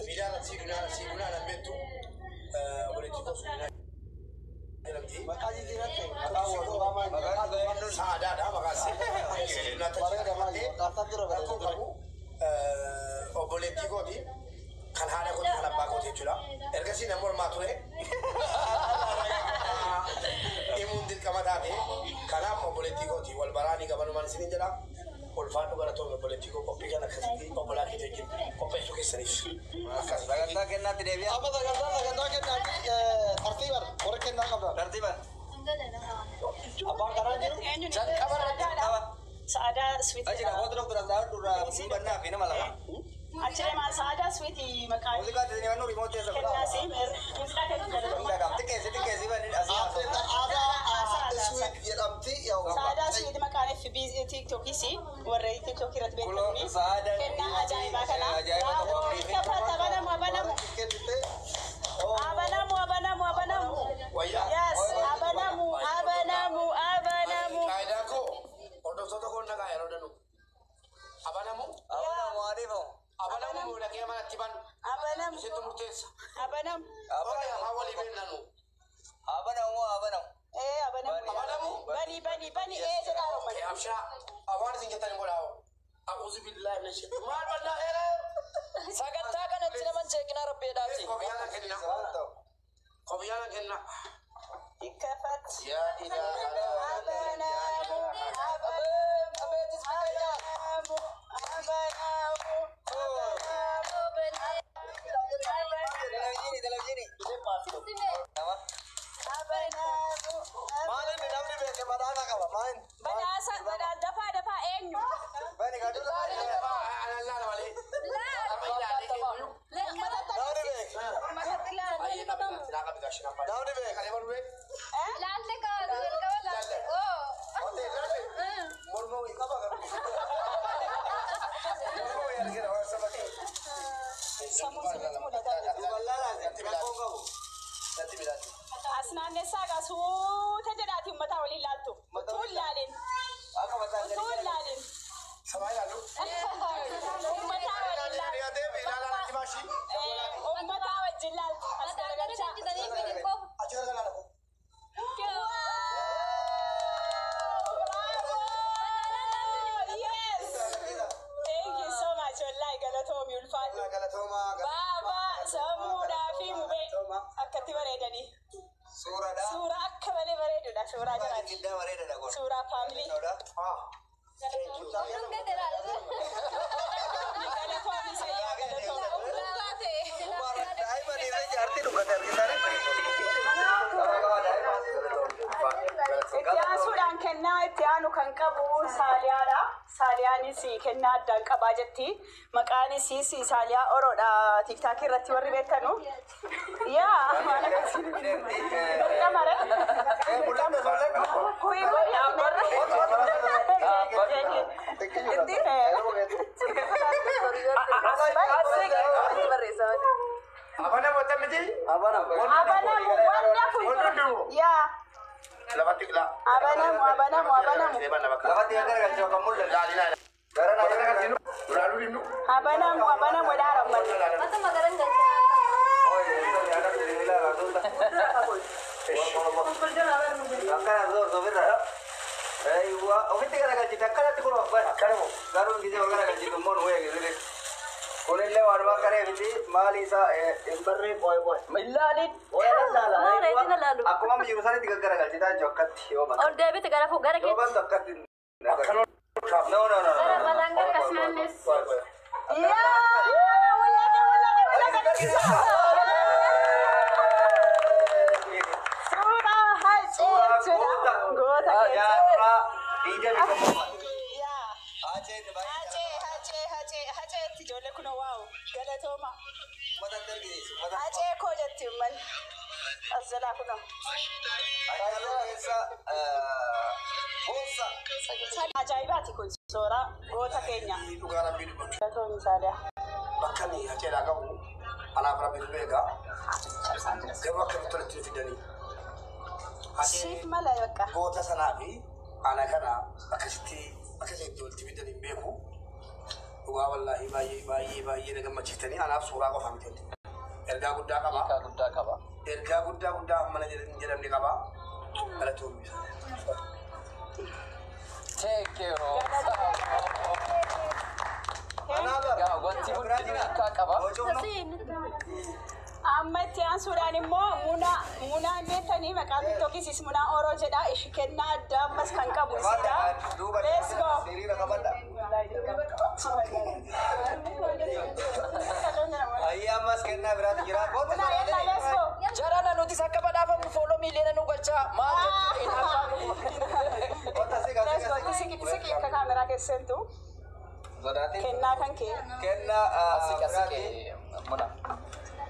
Midhaan sibiila lammeettu walitti gosuudha. Maqaa jijjiirratti maqaa saadaadha maqaasi. Obboleettii kooti kan haadha kooti kan abbaa kooti jechuudha. Ergasii nama mormaa ture. Himuun dirqama taate kanaaf obboleettii kooti wal baraanii gabanumaan isin jedha. Ulfaan dhugaa ta'uu obboleettii koo qophii kan akkasitti obbolaa kee tajaajilu qopheessuu keessaniif. Sagantaa kennaatti deebi'a. Amma sagantaa kennaatti tartiiban warra kennaa qabda. Tartiiban. Abbaan karaa jiru. Saadaa sweet. Achi kan wanti doktora Azhar durraa simbannaa fi nama lama. Achiree maal saadaa sweet maqaa. Muuziqaa ta'ee nama nuyi mootii eessa godha. Kennaa si muuziqaa kan Muuziqaa xiqqeessi banni asii Sweet jedhamti yoo. Saadaa sweet maqaan FB TikTokis warra TikTok irratti beekamu. Kennaa ajaa'ibaa kana. Abanamu. Yes, abanamu. Kaidaa koo hordoftoota koo nagaa yeroo danu. Abanamu adiifoo. Abanamu dhaqee manatti ban. Abanamu. Situ murteessa. Abanamu. Haa walii beennanu. Abanamu. Abanamu. Bani jedhamu. Abshaa awwaan isin jettan godhaa. A'uuzu billahi min shaitan. Maal bannaa heeree? Sagantaa kanatti naman jeeqinaa rabbeedhaati. Kobiyyaan kenna. Kobiyyaan kenna. Ikafat. Yaa ilaaha. Asnaanne saagaa suuta jedhaati ummata waliin laaltu. Tuun laalin. Sabaa ilaalu. Ummata waliin laaltu. Ummata wajjin laaltu. As garagalchaa. Achi gargaaraa. Suuraa akka malee bareedudha. Suuraa jiraati. Suuraa faamilii. Itti kennaa itti aanu kan qabu saaliyaadha. Saaliyaanis kennaa addaan qabaa jetti. Maqaanis saaliyaa oroodha. Tiktaakii irratti warri beekanu. Yaa Kunillee waan bakkaree miti maali isaa barree boy. Ilaalin. Akkuma jiru sanitti gaggaragalchitaa jiru akkatti yoo bata. Ol deebite gara keetti. Yoo bantu akkatti. No. Gara balanga akkasumas. Ajaa'ibaati kun suuraa goota keenya. Dhugaa rabbii dubbatu. Galatoo misaaliyaa. Bakka ni acheedhaa qabu. Anaaf rabbii nu beekaa. Garuu akkamitti walitti fidanii. Siif mala bakka. Goota sanaa fi ana kana akkasitti walitti fidanii beeku. والله باي نجمع تشتني أنا بصورة قفا متين إرجع قدّا كبا إرجع قدّا أمّا نجرم نكبا على تومي Take care of. Another. Wanti kun akka qaba. amma itti aansuudhaan immoo munaa beektanii maqaan tiktookiisis munaa oroo jedha ishi kennaa adda ammas kan qabu isidha. Let's go. Ayyamas kenna birat jira. Munaa yalla let's go. Jarana nuti akka badhaafamu follow miliyoona nu galchaa. Maal Let's go. Tisi akka kaameraa keessattu kennaa kan kee. Kenna asike muna.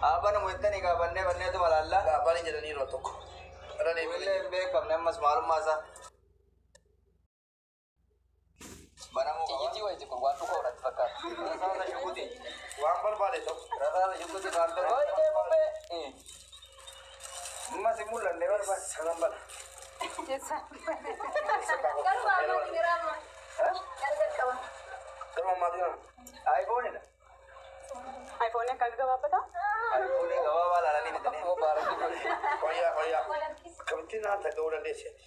Abana muittani ka banne tu malalla. Bani jedhanii yeroo tokko. Wille beekam nammas maalummaa isaa. Banamu Iyyitii wayiiti kun waan dhugaa irratti fakkaata. rasaasa shukuti. Waan barbaade ta'u. Rasaasa shukuti kan ta'e. Wayitii mumbee. Amma si mul'anne barbaade. Sanan bala. Garuu ammaa jiran. iPhone ina. iPhone akka gabaabata. iPhone gabaabaa laalanii bitanii. Yoo baarakii kun. Wayyaa. Kamittiin naan dhaga'uu dandeesseeti.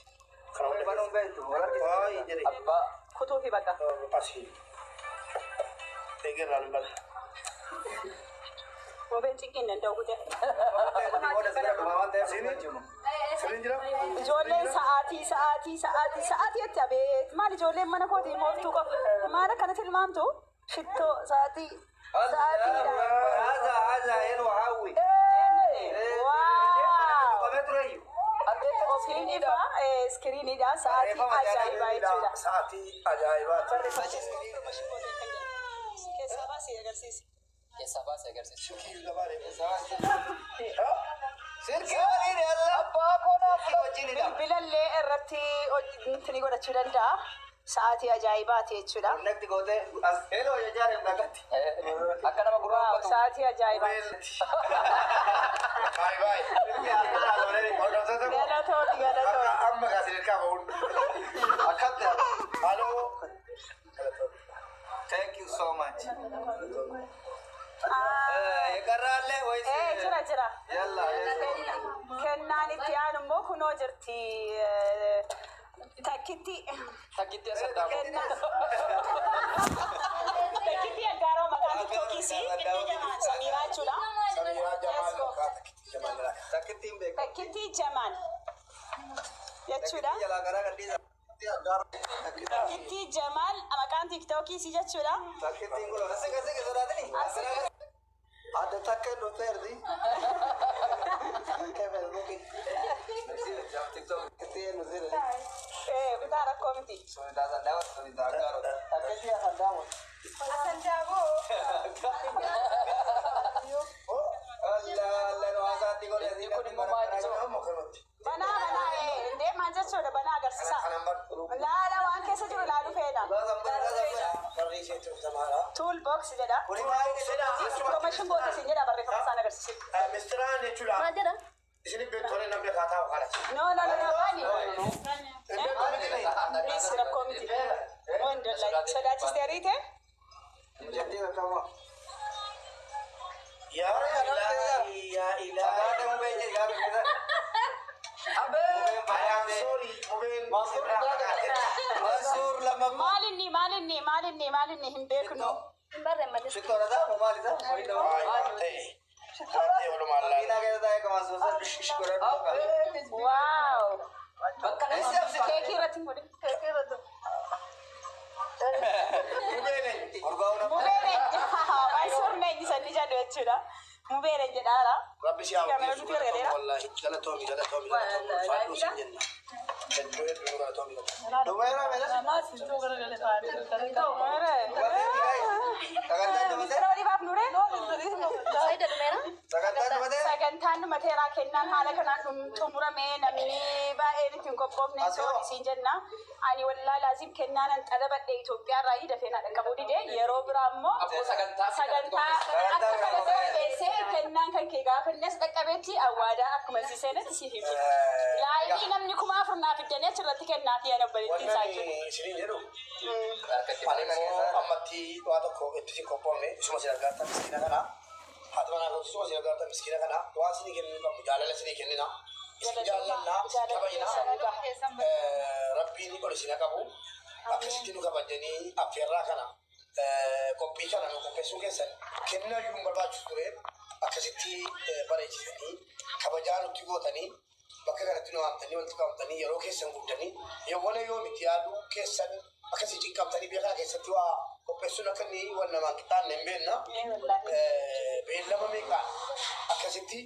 Kana hunda Banuun beektu. Walakki. Waayee jedhee. Abbaa. Kutuu fi bakka. Asii. Eegerraan hin bala. Moobeen cinqiin danda'u gudee. Wanta sirra dhuma waan ta'eef siin jechuudha. Sirriin jira? Ijoolleen sa'aatii itti abeet maal ijoolleen mana kootii mooftuu qabu maal akkana tilmaamtu shittoo sa'aatii Haza enu hawi. waaw Kame turayyu. iskiriinidha sa'aatii ajaa'ibaa jechuudha. Sa'aatii ajaa'ibaati. Keessaa baasii agarsiisi. Keessaa baasee agarsiisu. Shukii gabaaree. Sirkii waliin yalla. Abbaa koonaaf. Wajjinidha. Bilbilallee irratti hojii godhachuu danda'a. Sa'aatii ajaa'ibaati jechuudha. Connecti gootee as heloo jechaan hin dhagatti. Akka nama Waaw gurraafatu. sa'aatii ajaa'ibaati. Baay'ee. Hordoftoota koo. Galatoon. Amma kaasii dirqaa ba'uun. Akkatti. Halloo. Thank you so much. Egarraalee wayisi. Jira. Yalla. Kennaan itti aanu immoo kunoo jirti. Takkitti. Takkitti asii dhaabu. Takkitti aggaaroo maqaan tiktookiisi. Samiiraa jechuudha. Samiiraa Jamaal yookaan Takkitti Jamaal jedhama. Takkittiin beeku. Takkitti Jamaal jechuudha. Jalaa garaa gadhiisa. Takkitti Jamaal maqaan tiktookiisi jechuudha. Takkittiin kun asii sodaatini. Ada takka hin dhufee erdi. TikTok itti eenyu sirri. Bitaa rakkoo miti. Sunitaa sandaawwan sunitaa gaaro. Takkitti asandaamu. Allah nu hasaatti godhe asii Kun immoo maal ibsu? Amma kanatti. Banaa deemaa jechuudha banaa agarsiisa. Laala waan keessa jiru ilaalu feena. Barrii isheetti bitamaadha. Tool box jedha. Kuni maal jedha? Information box isin jedha barreeffama isaan agarsiisu. Mistiraan jechuudha. Maal jedha? Isin beektolee namni kaataa kadhati. No, baani. Please rakkoo miti. Sodaachistee ariite? Jettiin akkama. Yaa ilaahi. Sagalee mubee jedhi gaafa jedha. Sorry, mubeen. Mansuur lama. Maalinni hin beeknu. Shikkoora taa'u maal isaa? Taatee walumaa Ina laala. keessa taa'ee kan mansuur sana shikkoora taa'u. Waaw. Keekii irratti hin godhin. Mubeen Mansuur neenyi sanni jedhu jechuudha. Mubeen jedhaara. Rabbi si haa hojjetu. Wallaahi galatoomi. Faaduu sin jenna. Hedduu galatoomi. Dumeera meeshaa. Sagantaan mateeraa kennaan haala kanaan xumuramee namni baay'een ittiin qophoofne isiin jenna. Ani wallaa laazim kennaan xalabadhe Itoophiyaa irraa dafee na dhaqqabuu dide yeroo biraa immoo sagantaa akka kana beessee kennaan kan kee gaafa innis dhaqqabeetti awwaadaa akkuma si seenatti siif himti. Laayikii namni kumaa furnaa fiddanii achirratti kennaati yaada obboleettiin isaa jechuudha. Isiniin jedhu ani immoo ammatti waa tokko itti si qophoofne isuma si argaata miskiina kana haati manaa kootu isuma si argaata miskiina kana waan sinii kenninu qabnu jaalala sinii kennina isin jaallannaa isin kabajna rabbiin ol isina qabu akkasitti nu kabajanii affeerraa kana qophii kana nu qopheessuu keessan kennaa iyyuu barbaachisu ture akkasitti bareechisanii kabajaa nutti gootanii bakka kanatti nu waamtanii walitti qabamtanii yeroo keessan guddanii yawwana yoo miti yaaduu keessan akkasii cinqamtanii beekaa keessatti waa qopheessuun akka inni wal namaan qixxaanne hin beekna beellama meeqaan akkasitti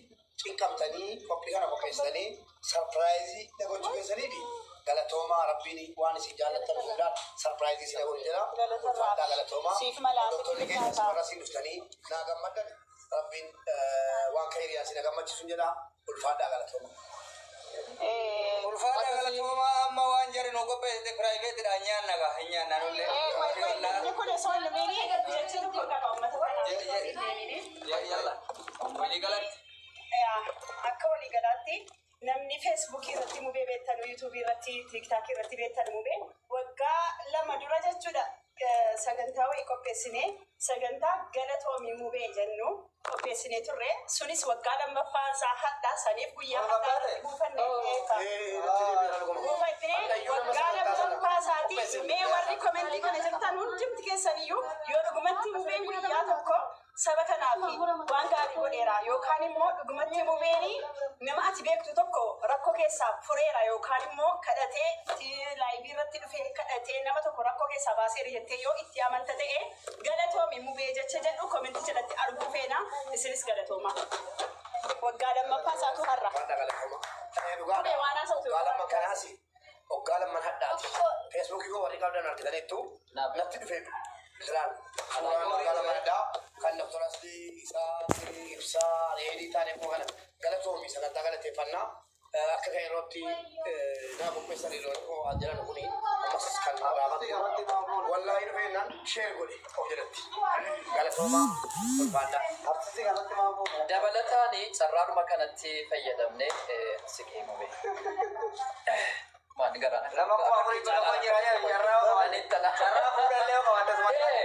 cinqamtanii qophii kana qopheessanii sarpiraayizii gochuu keessanii fi galatoomaa rabbiin waan isin jaallattan hundaan sarpiraayizii isin godhu jedha ulfaadhaa galatoomaa hordoftoonni keenya warra isin dhuftanii naa gammaddan rabbiin waan ka'eeriyaan isin gammachiisu jedha ulfaadhaa galatoomaa. Ulfaadha galatooma amma waan jare no qopheessite private dha nyaanna ga nyaanna nulle. Inni kun osoo hin lumiini jechuun kun qaba uummata kanaaf. Yalla. Waliigalatti. Akka waliigalaatti namni feesbuukii irratti mubee beektanu yuutuubii irratti tiiktaakii irratti beektanu mubee waggaa 2 dura jechuudha sagantaa wayii qopheessinee sagantaa galatoomii mubee jennu qopheessinee turre sunis waggaa 2ffaan isaa hadhaa saniif guyyaa hadhaa buufannee waggaa 2ffaa isaatii mee warri komentii kana jirtan hundumti keessaniyyuu yoo dhugumatti mubeen guyyaa tokko saba kanaafi waan gaarii godheera yookaan immoo dhugumatti mubeeni nama ati beektu tokko rakkoo keessaa fureera yookaan immoo kadhatee laayivii irratti dhufee kadhatee nama tokko rakkoo keessaa baaseera jettee yoo itti amanta ta'e galatoomi mubee jecha jedhu komentii jalatti arguu feena isinis galatooma. Waggaa 2ffaa isaatu har'a. Dhugaa waan haasa'utu. Waggaa 2 kanaasi waggaa 2 hadhaati. Feesbuukii koo warri qabdan argitaniittu natti dhufee Israel. Waggaa 2 hadhaa kan doktor Asli ibsaa reedii taanee koo kana galatoomi sagantaa galateeffannaa akka kan yerootti naa qopheessan yeroo jiran kuni ammas kan raafatu wallaahi dhufeenaan sheer godhe of jalatti galatoomaa ulfaadhaa. Artisi kanatti maamuu. Dabalataani carraadhuma kanatti fayyadamne siqee mubee. Maan gara Lama koo afurii qaba jira jarraa ani tana jarraa fuudhallee qabatas malee.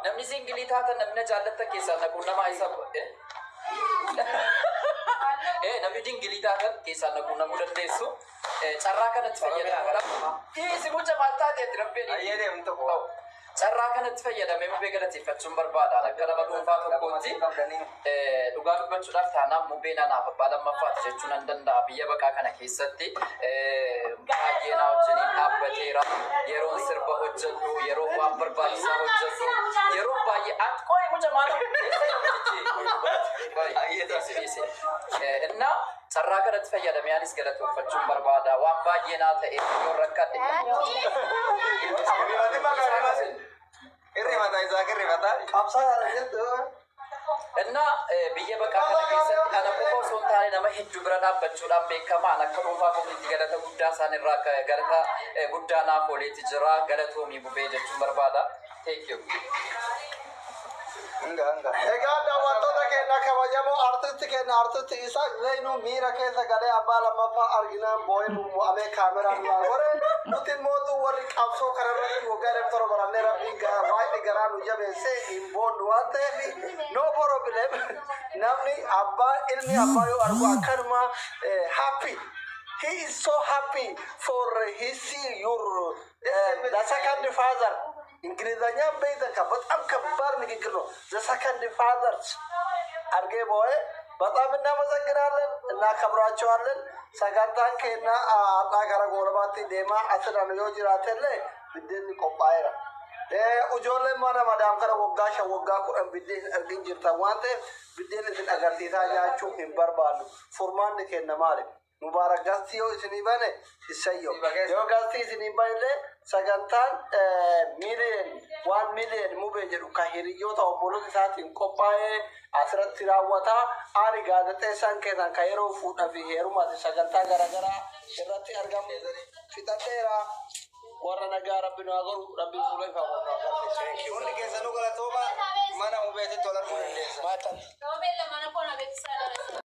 namni singilii taatan namni jaallatta keessaa naquun nama isa namni dingilii taatan keessaa naquun namuu dandeessu carraa kanatti fayyadama. Si mucha maal taateetti rabbeen Ayyadeemtu tokko. carraa kanatti fayyadamee mubee galateeffachuun barbaadaan akka nama dhuunfaa tokkootti dhugaa dubbachuudhaaf taanaan mubeen anaaf abbaa lammaffaati jechuun nan danda'a biyya baqaa kana keessatti baay'ee na wajjiniin dhaabbateera yeroon sirba hojjennu yeroo waan barbaachisaa hojjennu yeroo baay'ee ati qo'ee mucha maal እና carraa kanatti fayyadamee anis galateeffachuun barbaada waan baay'ee naa ta'e yoo rakkadhe Irrifata isaa irrifata. Qabsaa jirtu. እና biyya baqaa kana keessatti ana qofa osoo hin taane nama hedduu bira dhaabbachuudhaan beekamaan akka dhuunfaa kootiitti galata guddaa isaan irraa galata guddaa naaf ooleeti jira galatoomii mubee jechuun barbaada. Thank you. Egaa daawwattoota keenya kabajamoo artisti keenya artisti isa Zainuu miira keessa galee abbaa lammaffaa arginaan boo'ee bu'amee kaameraan nu gore nuti immoo warri qabsoo kanarratti waggaa dhibba barannee rabbiin waa'ee garaa nu jabeessee hin boonnu waan ta'eef no problem namni abbaa ilmi abbaa yoo argu akkanuma happy. He is so happy for his your the second father. Ingilizanya beda ka በጣም ከባድ ንግግር ነው the second fathers አርጌ ቦይ በጣም እናመሰግናለን እናከብራቸዋለን ሰጋታን ከና አጣ ጋራ ጎረባቲ ዴማ አስራን ዮ ጅራተለ ብደን ቆጳይራ ኡጆለ ማና ማዳም ከረ ወጋሻ ወጋ ቁረን ብደን እርግን ጅርታ ዋንተ ብደን እንትን አጋርቲታ ያቹ ይንበርባሉ ፎርማን ከነ ማለት ሙባረክ ጋስቲዮ እስኒ ባነ ይሰዮ ዮ ጋስቲ እስኒ ባይለ sagantaan million 1 million mubee jedhu ka hiriyoota obboloota isaatiin qophaa'ee asirratti raawwata ani gaazexeessaan keessan ka yeroo fuudhaa fi heerumaati sagantaa garaagaraa irratti argamu fixadheera warra nagaa rabbi nu agaru rabbi fuula ifa hundi keessanuu galatooma mana hubeetti tolan dandeessa. Mana kona beeksisa